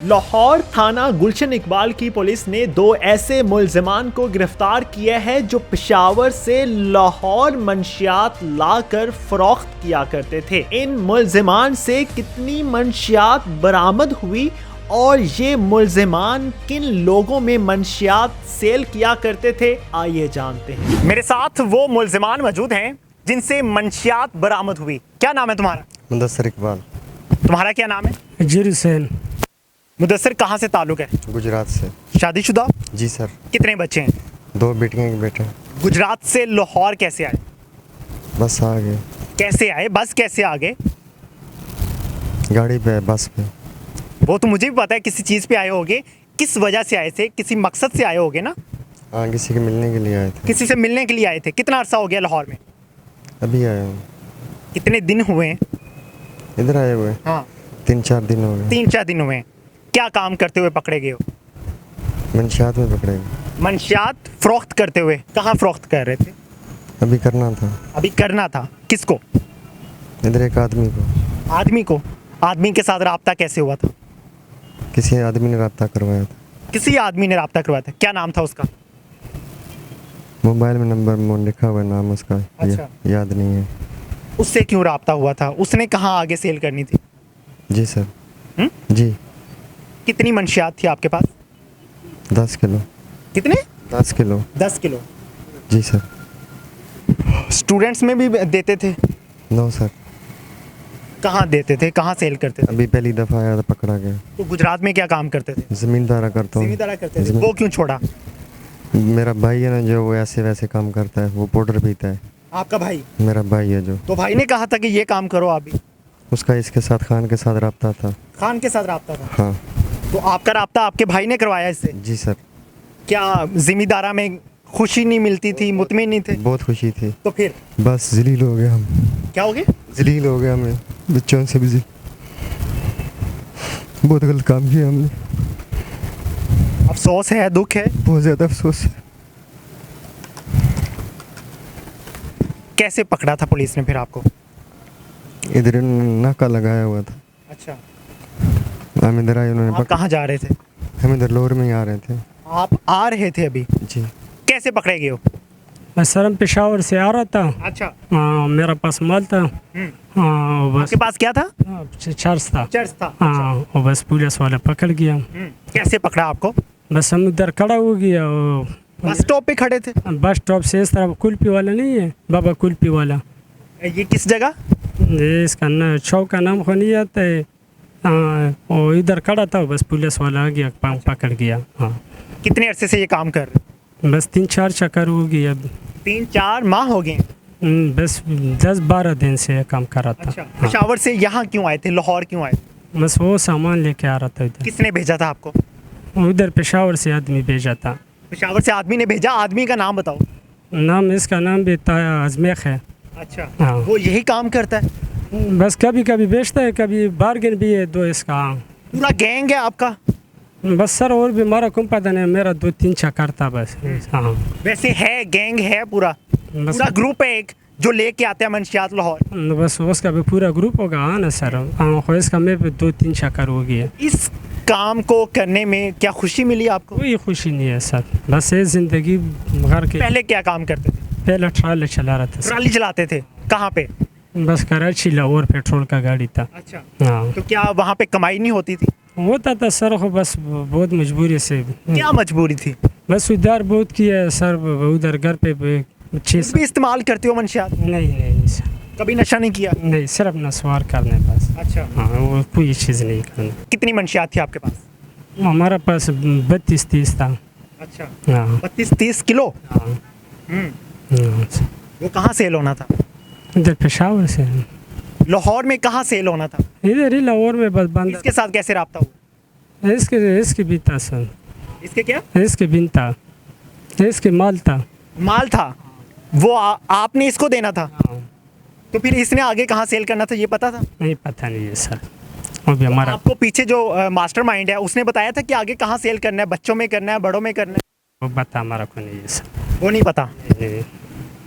लाहौर थाना गुलशन इकबाल की पुलिस ने दो ऐसे मुलजिमान को गिरफ्तार किया है जो पेशावर से लाहौर मंशियात लाकर फरोख्त किया करते थे। इन मुलजिमान से कितनी मंशियात बरामद हुई और ये मुलजिमान किन लोगों में मंशियात सेल किया करते थे, आइए जानते हैं। मेरे साथ वो मुलजिमान मौजूद हैं जिनसे मंशियात बरामद हुई। क्या नाम है तुम्हारा? मुदस्सिर इकबाल। तुम्हारा क्या नाम है? जीर हुसैन। मुदस्सिर कहाँ से ताल्लुक है? गुजरात से। शादीशुदा? जी सर। कितने बच्चे हैं? 2 बेटियां एक बेटा। गुजरात से लाहौर कैसे आए? बस आ गए। कैसे आए? बस कैसे आ गए? गाड़ी पे, बस पे। वो तो मुझे भी पता है किसी चीज़ पे आए होगे। किस वजह से आए थे? किसी मकसद से आए होगे ना? हाँ, किसी के मिलने के लिए आए थे। किसी से मिलने के लिए आए थे। कितना अरसा हो गया लाहौर में? अभी आए हूँ। कितने दिन हुए हैं? इधर आए हुए हाँ, 3-4 दिन हो गए। 3-4 दिन हुए हैं। क्या काम करते हुए पकड़े गए हो? मंशियात में पकड़े गए। मंशियात फरोख्त करते हुए। कहाँ फरोख्त कर रहे थे? अभी करना था। अभी करना था। किसको? इधर एक आदमी को। आदमी को? आदमी के साथ राब्ता कैसे हुआ था? किसी आदमी ने रब्ता करवाया था। किसी आदमी ने राब्ता करवाया था। क्या नाम था उसका? मोबाइल में नंबर लिखा हुआ है, नाम उसका अच्छा। याद नहीं है। उससे क्यों राब्ता हुआ था? उसने कहाँ आगे सेल करनी थी? जी सर। जी। कितनी मंशियात थी आपके पास? 10 किलो। कितने? 10 किलो। 10 किलो। जी सर। स्टूडेंट्स में भी देते थे? No sir. कहाँ देते थे? कहाँ सेल करते थे? अभी पहली दफ़ा आया था, पकड़ा गया। तो गुजरात में क्या काम करते थे? ज़मींदारा करता हूँ। जिम्मेदारा करते थे। वो क्यों छोड़ा? मेरा भाई है ना, जो वो ऐसे वैसे काम करता है, वो पाउडर पीता है। आपका भाई? मेरा भाई है जो। तो भाई ने कहा था कि ये काम करो आप भी? उसका इसके साथ, खान के साथ रब्ता था। खान के साथ राब्ता था? हाँ। तो आपका राब्ता आपके भाई ने करवाया इससे? जी सर। क्या जिम्मेदारा में खुशी नहीं मिलती थी? मुतमिन नहीं थे? बहुत खुशी थी। तो फिर बस जलील हो गया हम। क्या हो गया? जलील हो गया हमें, बच्चों से भी बहुत गलत काम किया हमने। अफसोस है, दुख है? बहुत ज़्यादा अफसोस है। कैसे पकड़ा था पुलिस ने फिर आपको? इधर नाका लगाया हुआ था। अच्छा। हम इधर आए, उन्होंने आप कहाँ जा रहे थे? हम इधर लोर में ही आ रहे थे। आप आ रहे थे अभी? जी। कैसे पकड़े गए हो? मैं सरम पेशावर से आ रहा था। अच्छा। मेरा पास माल था। हाँ, बस आपके पास क्या था? चार्ज था। चर्च था। हाँ, और बस पुलिस वाला पकड़ गया। कैसे पकड़ा आपको? बस हम उधर खड़ा हो गया। बस स्टॉप पे खड़े थे? बस स्टॉप से इस तरफ कुल्फी वाला नहीं है, बाबा कुल्फी वाला। ये किस जगह? ये इसका चौक का नाम को नहीं आता है। और इधर खड़ा था, बस पुलिस वाला आ गया, पकड़ गया। हाँ। कितने अरसे से ये काम कर रहे? बस 3-4 चक्कर हो गया। 3-4 माह हो गए? बस 10-12 दिन से ये काम कर रहा था। अच्छा। पेशावर से यहाँ क्यों आए थे? लाहौर क्यों आए? बस वो सामान लेके आ रहा था इधर। किसने भेजा था आपको? उधर पेशावर से आदमी भेजा था। पेशावर से आदमी ने भेजा? आदमी का नाम बताओ। नाम इसका नाम भी अजमेख है। अच्छा। हाँ। वो यही काम करता है? बस कभी कभी बेचता है, कभी बार्गेन भी है दो इसका। पूरा गैंग है आपका? बस सर, और भी हमारा कौन पता नहीं, मेरा 2-3 चक्कर था बस। हाँ। वैसे है, गैंग है पूरा? बस पूरा ग्रुप है एक जो लेके आते हैं मंशियात लाहौर? बस उसका भी पूरा ग्रुप होगा। हाँ ना सर। हाँ, इसका में भी 2-3 चक्कर हो गया। इस काम को करने में क्या खुशी मिली आपको? कोई खुशी नहीं है सर, बस ये जिंदगी घर के। पहले क्या काम करते थे? पहले ट्राली चला रहा था सर। ट्राली चलाते थे? कहाँ पे? बस कराची लाहौर पेट्रोल का गाड़ी था। अच्छा। हाँ। तो क्या वहाँ पे कमाई नहीं होती थी? होता था सर, हो बस बहुत मजबूरी से। क्या मजबूरी थी? बस उधार बहुत किया है सर, उधर घर पे भी भी इस्तेमाल करते हो मंशियात? नहीं सर, कभी नशा नहीं किया? नहीं, सिर्फ नस्वार करने बस। अच्छा। हाँ, वो कोई चीज़ नहीं करना। कितनी मंशियात थी आपके पास? हमारा पास 32-30 था। अच्छा। हाँ। 32-30 किलो? हाँ। हाँ। वो कहाँ सेल होना था? इधर पेशावर से। लाहौर में कहाँ सेल होना था? इधर ही लाहौर में बस बंद। इसके साथ कैसे राब्ता हुआ? इसके भी था सर। इसके क्या? इसके बिन था, इसके माल था। माल था? वो आपने इसको देना था? हाँ। तो फिर इसने आगे कहाँ सेल करना था, ये पता था? नहीं, पता नहीं है सर। वो भी हमारा आपको पीछे जो मास्टरमाइंड है उसने बताया था कि आगे कहाँ सेल करना है? बच्चों में करना है, बड़ों में करना है? वो बता हमारा को नहीं है सर। वो नहीं पता? नहीं।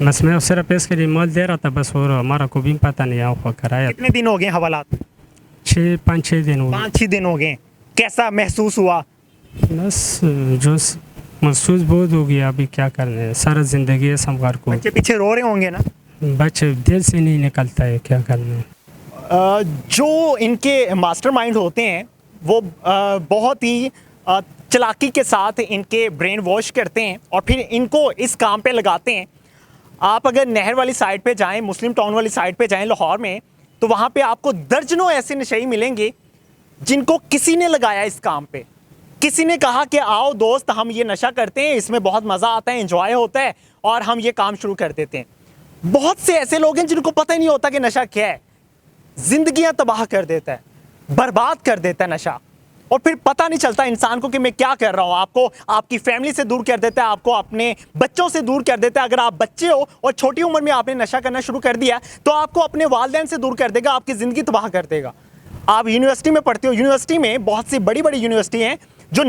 बस मैं सिर्फ इसके लिए माल दे रहा था बस, और हमारा को भी पता नहीं। आपको कराया कितने दिन हो गए हवालात? 5-6 दिन हो गए। 5-6 दिन हो गए। कैसा महसूस हुआ? बस जो महसूस बहुत हो गया, अभी क्या करना है, सारा ज़िंदगी है समगार को। बच्चे पीछे रो रहे होंगे ना? बच्चे दिल से नहीं निकलता है, क्या करना है। जो इनके मास्टरमाइंड होते हैं वो बहुत ही चालाकी के साथ इनके ब्रेन वॉश करते हैं और फिर इनको इस काम पे लगाते हैं। आप अगर नहर वाली साइड पे जाएं, मुस्लिम टाउन वाली साइड पे जाएं लाहौर में, तो वहाँ पे आपको दर्जनों ऐसे नशई मिलेंगे जिनको किसी ने लगाया इस काम पे। किसी ने कहा कि आओ दोस्त हम ये नशा करते हैं, इसमें बहुत मज़ा आता है, एंजॉय होता है और हम ये काम शुरू कर देते हैं। बहुत से ऐसे लोग हैं जिनको पता ही नहीं होता कि नशा क्या है। जिंदगियां तबाह कर देता है, बर्बाद कर देता है नशा, और फिर पता नहीं चलता इंसान को कि मैं क्या कर रहा हूं। आपको आपकी फैमिली से दूर कर देता है, आपको अपने बच्चों से दूर कर देता है। अगर आप बच्चे हो और छोटी उम्र में आपने नशा करना शुरू कर दिया तो आपको अपने वालिदैन से दूर कर देगा, आपकी ज़िंदगी तबाह कर देगा। आप यूनिवर्सिटी में पढ़ते हो, यूनिवर्सिटी में बहुत सी बड़ी बड़ी यूनिवर्सिटी हैं जो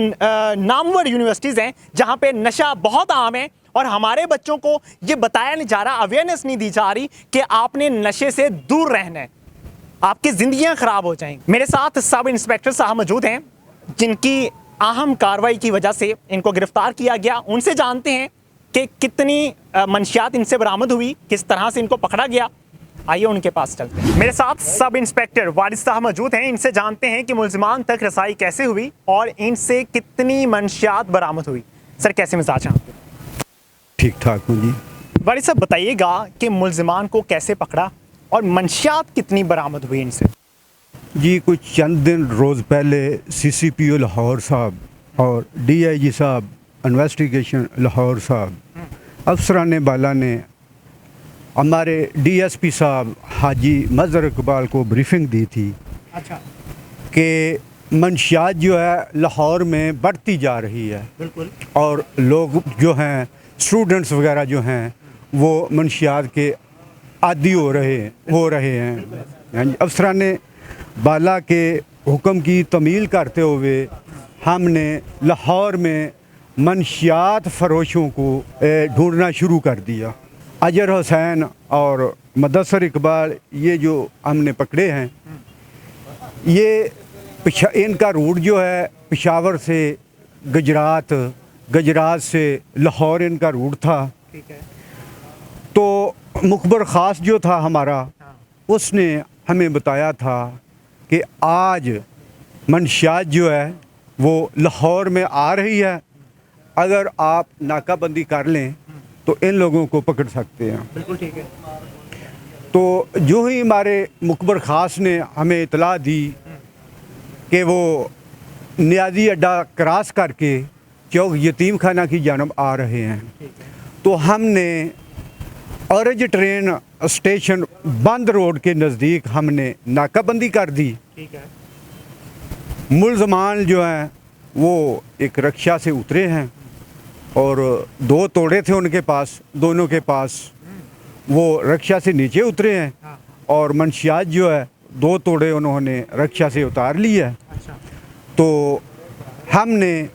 नामवर यूनिवर्सिटीज़ हैं जहाँ पर नशा बहुत आम है और हमारे बच्चों को ये बताया नहीं जा रहा, अवेयरनेस नहीं दी जा रही कि आपने नशे से दूर रहना है, आपकी ज़िंदगियां ख़राब हो जाएंगी। मेरे साथ सब इंस्पेक्टर साहब मौजूद हैं जिनकी अहम कार्रवाई की वजह से इनको गिरफ्तार किया गया। उनसे जानते हैं कि कितनी मंशियात इनसे बरामद हुई, किस तरह से इनको पकड़ा गया। आइए उनके पास चलते हैं। मेरे साथ सब इंस्पेक्टर वारिस साहब मौजूद हैं। इनसे जानते हैं कि मुल्ज़िमान तक रसाई कैसे हुई और इनसे कितनी मंशियात बरामद हुई। सर कैसे मिजाज हैं आपके? ठीक ठाक हूँ जी। वारिस साहब बताइएगा कि मुल्ज़िमान को कैसे पकड़ा और मंशियात कितनी बरामद हुई इनसे? जी कुछ चंद दिन रोज़ पहले CCPO लाहौर साहब और DIG साहब इन्वेस्टिगेशन लाहौर साहब अफसरान बाला ने हमारे DSP साहब हाजी मज़हर इकबाल को ब्रीफिंग दी थी। अच्छा। कि मंशियात जो है लाहौर में बढ़ती जा रही है। बिल्कुल। और लोग जो हैं स्टूडेंट्स वगैरह जो हैं वो मंशियात के आदी हो रहे हैं। यानी अफसरान बाला के हुक्म की तमील करते हुए हमने लाहौर में मंशियात फ़रोशों को ढूंढना शुरू कर दिया। अजहर हुसैन और मुदस्सर इकबाल ये जो हमने पकड़े हैं, ये इनका रूट जो है पेशावर से गुजरात, गुजरात से लाहौर इनका रूट था। ठीक है। तो मुखबर ख़ास जो था हमारा, उसने हमें बताया था कि आज मंशियात जो है वो लाहौर में आ रही है, अगर आप नाकाबंदी कर लें तो इन लोगों को पकड़ सकते हैं। बिल्कुल ठीक है। तो जो ही हमारे मुखबर ख़ास ने हमें इतला दी कि वो नियाजी अड्डा क्रॉस करके चौक यतीम खाना की जानब आ रहे हैं, तो हमने औरज ट्रेन स्टेशन बंद रोड के नज़दीक हमने नाकाबंदी कर दी। ठीक है। मुल्ज़मान जो हैं वो एक रिक्शा से उतरे हैं और 2 तोड़े थे उनके पास, दोनों के पास। वो रिक्शा से नीचे उतरे हैं और मंशियात जो है 2 तोड़े उन्होंने रिक्शा से उतार लिए है। अच्छा। तो हमने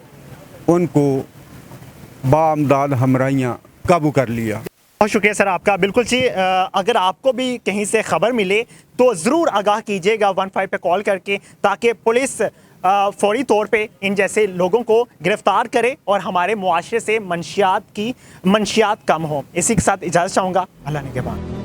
उनको बामदाद हमराइयाँ काबू कर लिया। बहुत शुक्रिया सर आपका। बिल्कुल जी, अगर आपको भी कहीं से खबर मिले तो ज़रूर आगाह कीजिएगा 15 पे कॉल करके, ताकि पुलिस फौरी तौर पे इन जैसे लोगों को गिरफ्तार करे और हमारे मुआशरे से मंशियात कम हो। इसी के साथ इजाज़त चाहूँगा। अल्लाह ने के बाद।